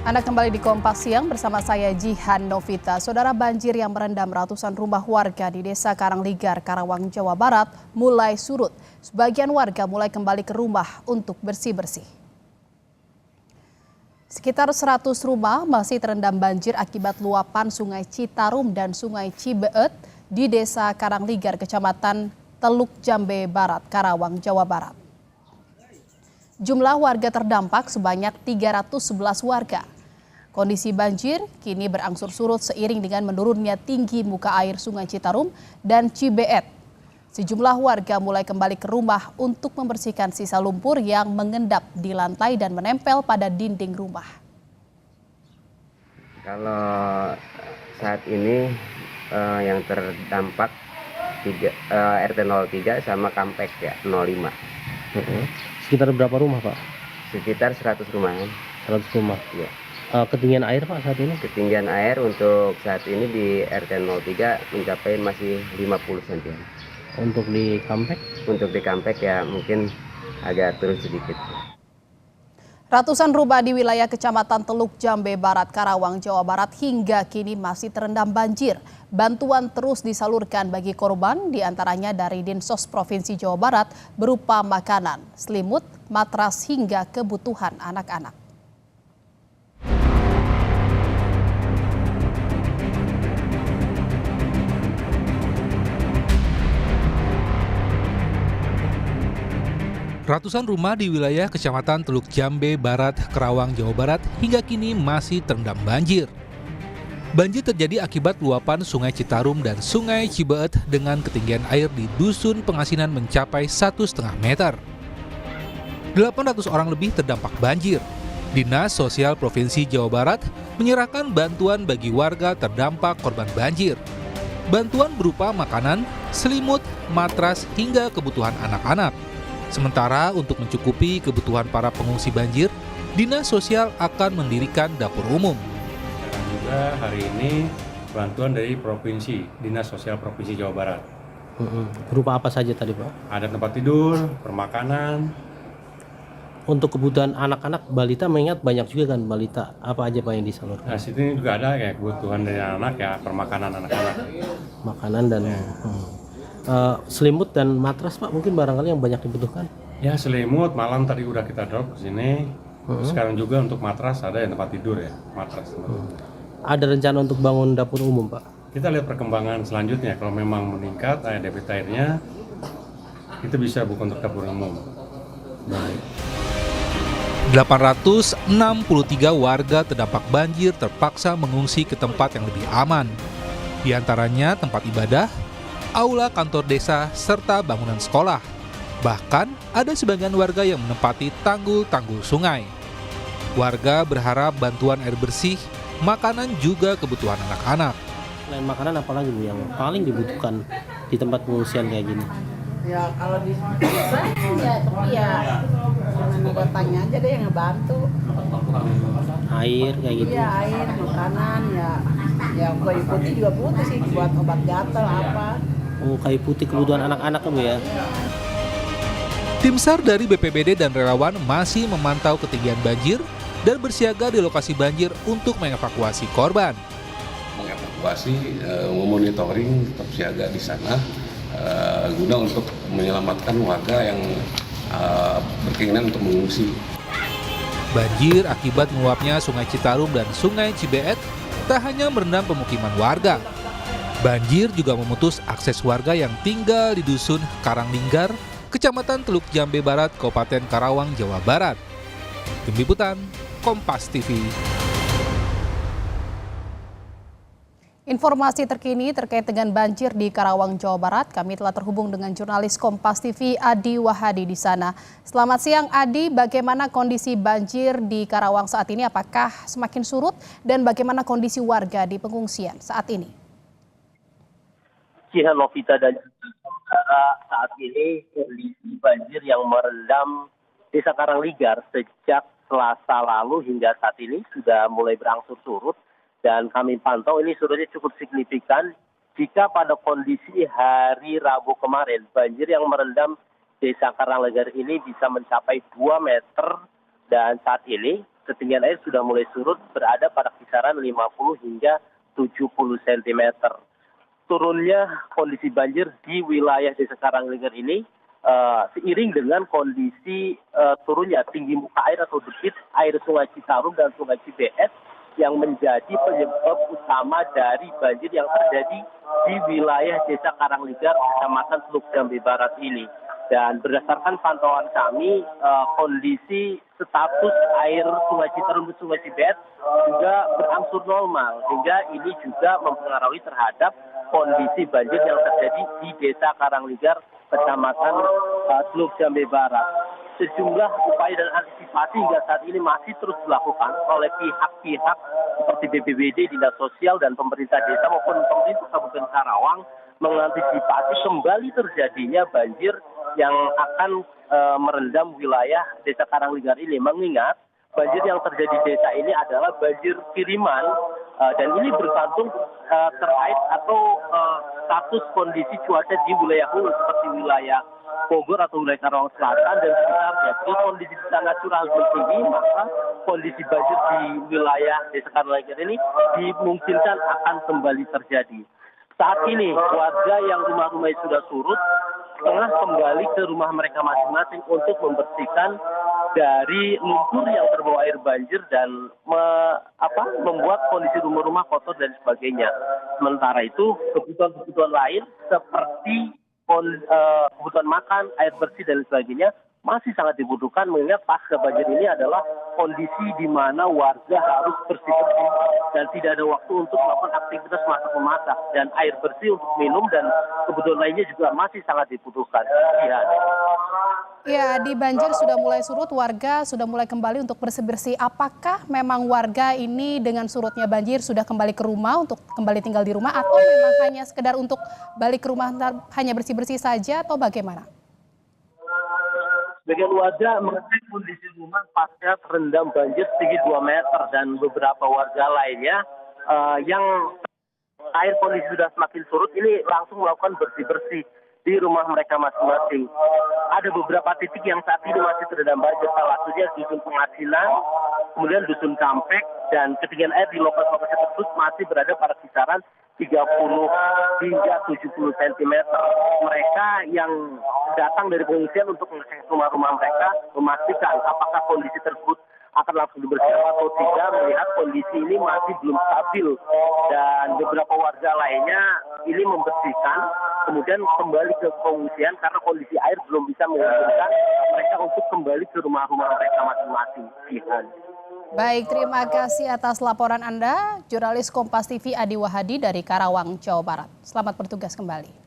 Anda kembali di Kompas Siang bersama saya Jihan Novita. Saudara, banjir yang merendam ratusan rumah warga di Desa Karangligar, Karawang, Jawa Barat mulai surut. Sebagian warga mulai kembali ke rumah untuk bersih-bersih. Sekitar 100 rumah masih terendam banjir akibat luapan Sungai Citarum dan Sungai Cibeet di Desa Karangligar, Kecamatan Teluk Jambe Barat, Karawang, Jawa Barat. Jumlah warga terdampak sebanyak 311 warga. Kondisi banjir kini berangsur surut seiring dengan menurunnya tinggi muka air Sungai Citarum dan Cibeet. Sejumlah warga mulai kembali ke rumah untuk membersihkan sisa lumpur yang mengendap di lantai dan menempel pada dinding rumah. Kalau saat ini yang terdampak RT 03 sama Kampek ya 05. Sekitar berapa rumah, Pak? Sekitar 100 rumah. 100 rumah. Ya. Ketinggian air, Pak, saat ini? Ketinggian air untuk saat ini di RT 03 mencapai masih 50 cm. Untuk di Kampek? Untuk di Kampek ya mungkin agak turun sedikit. Ratusan rumah di wilayah Kecamatan Teluk Jambe Barat, Karawang, Jawa Barat hingga kini masih terendam banjir. Bantuan terus disalurkan bagi korban, diantaranya dari Dinsos Provinsi Jawa Barat berupa makanan, selimut, matras hingga kebutuhan anak-anak. Ratusan rumah di wilayah Kecamatan Teluk Jambe Barat, Karawang, Jawa Barat hingga kini masih terendam banjir. Banjir terjadi akibat luapan Sungai Citarum dan Sungai Cibeet dengan ketinggian air di Dusun Pengasinan mencapai 1,5 meter. 800 orang lebih terdampak banjir. Dinas Sosial Provinsi Jawa Barat menyerahkan bantuan bagi warga terdampak korban banjir. Bantuan berupa makanan, selimut, matras hingga kebutuhan anak-anak. Sementara untuk mencukupi kebutuhan para pengungsi banjir, Dinas Sosial akan mendirikan dapur umum. Dan juga hari ini bantuan dari Provinsi, Dinas Sosial Provinsi Jawa Barat. Berupa apa saja tadi, Pak? Ada tempat tidur, permakanan. Untuk kebutuhan anak-anak, balita mengingat banyak juga kan balita. Apa aja, Pak, yang disalurkan? Nah, situ juga ada kayak kebutuhan dari anak ya, permakanan anak-anak. Makanan dan selimut dan matras, Pak, mungkin barangkali yang banyak dibutuhkan. Ya, selimut malam tadi udah kita drop ke sini. Sekarang juga untuk matras ada yang tempat tidur ya, matras. Ada rencana untuk bangun dapur umum, Pak? Kita lihat perkembangan selanjutnya. Kalau memang meningkat debit airnya, itu bisa buka untuk dapur umum. Baik. 863 warga terdampak banjir terpaksa mengungsi ke tempat yang lebih aman. Di antaranya tempat ibadah, aula kantor desa, serta bangunan sekolah. Bahkan ada sebagian warga yang menempati tanggul-tanggul sungai. Warga berharap bantuan air bersih, makanan juga kebutuhan anak-anak. Selain makanan, apa lagi, Bu, yang paling dibutuhkan di tempat pengungsian kayak gini? Ya kalau di desa ya, tapi ya jangan datangnya aja deh yang ngebantu. Air kayak gitu? Iya, air, makanan, ya kayu putih juga butuh sih buat obat gatal apa. Oh, kayu putih kebutuhan anak-anak, Bu, ya? Tim SAR dari BPBD dan relawan masih memantau ketinggian banjir dan bersiaga di lokasi banjir untuk mengevakuasi korban. Mengevakuasi, memonitoring, tetap siaga di sana guna untuk menyelamatkan warga yang berkeinginan untuk mengungsi. Banjir akibat meluapnya Sungai Citarum dan Sungai Cibeet tak hanya merendam pemukiman warga. Banjir juga memutus akses warga yang tinggal di Dusun Karangligar, Kecamatan Teluk Jambe Barat, Kabupaten Karawang, Jawa Barat. Tim Liputan, Kompas TV. Informasi terkini terkait dengan banjir di Karawang, Jawa Barat, kami telah terhubung dengan jurnalis Kompas TV Adi Wahadi di sana. Selamat siang Adi, bagaimana kondisi banjir di Karawang saat ini? Apakah semakin surut dan bagaimana kondisi warga di pengungsian saat ini? Jihan Novita dan saudara, saat ini kondisi banjir yang merendam Desa Karangligar sejak Selasa lalu hingga saat ini sudah mulai berangsur surut. Dan kami pantau ini surutnya cukup signifikan jika pada kondisi hari Rabu kemarin banjir yang merendam Desa Karangligar ini bisa mencapai 2 meter dan saat ini ketinggian air sudah mulai surut, berada pada kisaran 50 hingga 70 cm. Turunnya kondisi banjir di wilayah Desa Karangligar ini seiring dengan kondisi turunnya tinggi muka air atau debit air Sungai Citarum dan Sungai Cibeet yang menjadi penyebab utama dari banjir yang terjadi di wilayah Desa Karangligar, Kecamatan Teluk Jambe Barat ini. Dan berdasarkan pantauan kami, kondisi status air Sungai Citarum dan Sungai Cibeet juga berangsur normal, sehingga ini juga mempengaruhi terhadap kondisi banjir yang terjadi di Desa Karangligar, Kecamatan Teluk Jambe Barat. Sejumlah upaya dan antisipasi hingga saat ini masih terus dilakukan oleh pihak-pihak seperti BPBD, Dinas Sosial, dan pemerintah desa maupun pemerintah Kabupaten Karawang mengantisipasi kembali terjadinya banjir yang akan merendam wilayah Desa Karangligar ini. Mengingat banjir yang terjadi di desa ini adalah banjir kiriman dan ini bergantung terkait atau status kondisi cuaca di wilayah hulu seperti wilayah Bogor atau wilayah Karawang Selatan dan sekitarnya. Jika kondisi di sana curah hujan tinggi, maka kondisi banjir di wilayah Desa Karangligar ini dimungkinkan akan kembali terjadi. Saat ini warga yang rumah-rumahnya sudah surut tengah kembali ke rumah mereka masing-masing untuk membersihkan dari lumpur yang terbawa air banjir dan membuat kondisi rumah-rumah kotor dan sebagainya. Sementara itu kebutuhan-kebutuhan lain seperti kebutuhan makan, air bersih dan sebagainya masih sangat dibutuhkan, mengingat pasca banjir ini adalah kondisi di mana warga harus bersih-bersih dan tidak ada waktu untuk melakukan aktivitas masak-memasak, dan air bersih untuk minum dan kebutuhan lainnya juga masih sangat dibutuhkan. Ya, di banjir sudah mulai surut, warga sudah mulai kembali untuk bersih-bersih. Apakah memang warga ini dengan surutnya banjir sudah kembali ke rumah untuk kembali tinggal di rumah, atau memang hanya sekedar untuk balik ke rumah hanya bersih-bersih saja, atau bagaimana? Sebagian warga mengecek kondisi rumah pasca terendam banjir setinggi 2 meter, dan beberapa warga lainnya yang air kondisi sudah semakin surut ini langsung melakukan bersih-bersih di rumah mereka masing-masing. Ada beberapa titik yang saat ini masih terendam banjir, salah satunya Dusun Pengasinan, kemudian Dusun Kampek, dan ketinggian air di lokasi tersebut masih berada pada kisaran 30 hingga 70 cm. Mereka yang datang dari pengungsian untuk mengecek rumah-rumah mereka memastikan apakah kondisi tersebut akan langsung dibersihkan atau tidak, melihat kondisi ini masih belum stabil, dan beberapa warga lainnya ini membersihkan kemudian kembali ke pengungsian karena kondisi air belum bisa memungkinkan mereka untuk kembali ke rumah-rumah mereka masing-masing. Baik, terima kasih atas laporan Anda, jurnalis Kompas TV Adi Wahadi dari Karawang, Jawa Barat. Selamat bertugas kembali.